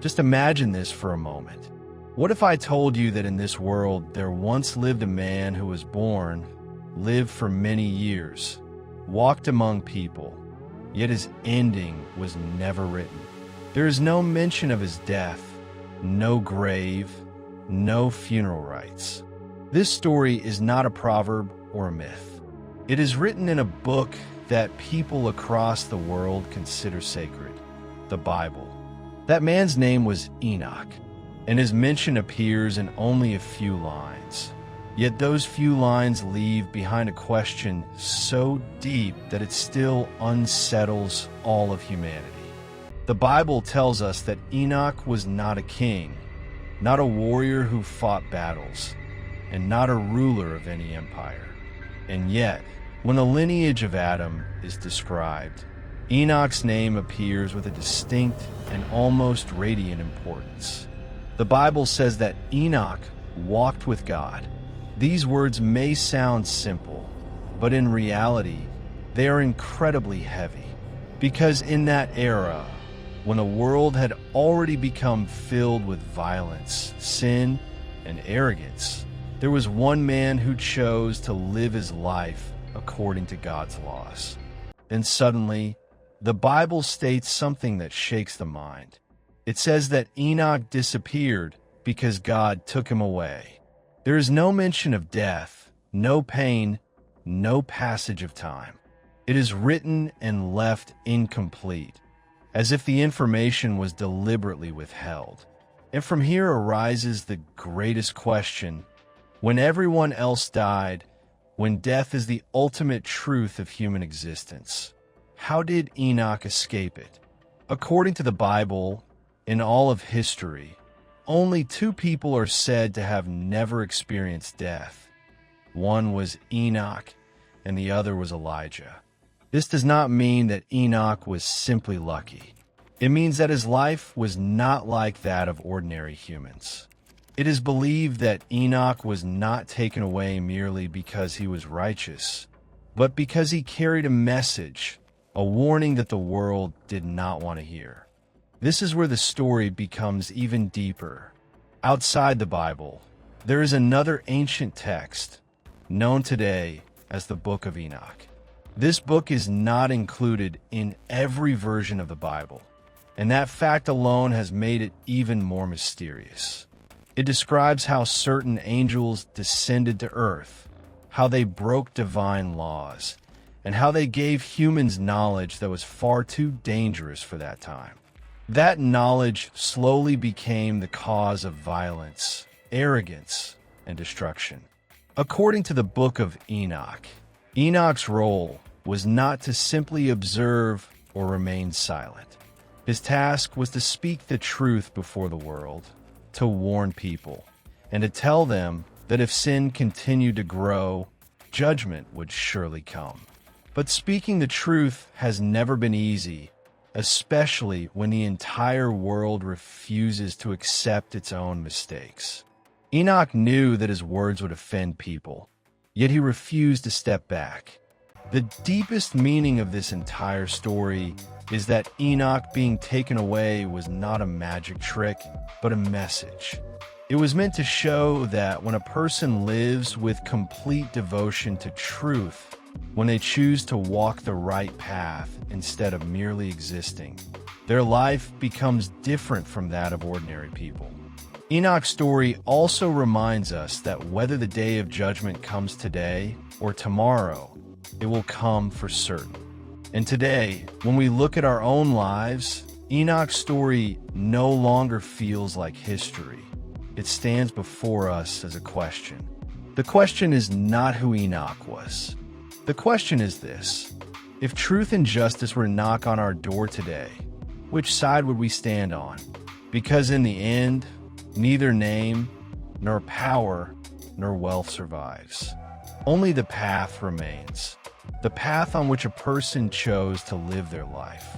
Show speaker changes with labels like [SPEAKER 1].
[SPEAKER 1] Just imagine this for a moment. What if I told you that in this world there once lived a man who was born, lived for many years, walked among people, yet his ending was never written? There is no mention of his death, no grave, no funeral rites. This story is not a proverb or a myth. It is written in a book that people across the world consider sacred, the Bible. That man's name was Enoch, and his mention appears in only a few lines. Yet those few lines leave behind a question so deep that it still unsettles all of humanity. The Bible tells us that Enoch was not a king, not a warrior who fought battles, and not a ruler of any empire. And yet, when the lineage of Adam is described, Enoch's name appears with a distinct and almost radiant importance. The Bible says that Enoch walked with God. These words may sound simple, but in reality, they are incredibly heavy. Because in that era, when the world had already become filled with violence, sin, and arrogance, there was one man who chose to live his life according to God's laws. And suddenly, the Bible states something that shakes the mind. It says that Enoch disappeared because God took him away. There is no mention of death, no pain, no passage of time. It is written and left incomplete, as if the information was deliberately withheld. And from here arises the greatest question. When everyone else died, when death is the ultimate truth of human existence, how did Enoch escape it? According to the Bible, in all of history, only two people are said to have never experienced death. One was Enoch, and the other was Elijah. This does not mean that Enoch was simply lucky. It means that his life was not like that of ordinary humans. It is believed that Enoch was not taken away merely because he was righteous, but because he carried a message, a warning that the world did not want to hear. This is where the story becomes even deeper. Outside the Bible, there is another ancient text, known today as the Book of Enoch. This book is not included in every version of the Bible, and that fact alone has made it even more mysterious. It describes how certain angels descended to earth, how they broke divine laws, and how they gave humans knowledge that was far too dangerous for that time. That knowledge slowly became the cause of violence, arrogance, and destruction. According to the Book of Enoch, Enoch's role was not to simply observe or remain silent. His task was to speak the truth before the world, to warn people, and to tell them that if sin continued to grow, judgment would surely come. But speaking the truth has never been easy, especially when the entire world refuses to accept its own mistakes. Enoch knew that his words would offend people, yet he refused to step back. The deepest meaning of this entire story is that Enoch being taken away was not a magic trick, but a message. It was meant to show that when a person lives with complete devotion to truth, when they choose to walk the right path instead of merely existing, their life becomes different from that of ordinary people. Enoch's story also reminds us that whether the day of judgment comes today or tomorrow, it will come for certain. And today, when we look at our own lives, Enoch's story no longer feels like history. It stands before us as a question. The question is not who Enoch was. The question is this: if truth and justice were to knock on our door today, which side would we stand on? Because in the end, neither name, nor power, nor wealth survives. Only the path remains. The path on which a person chose to live their life.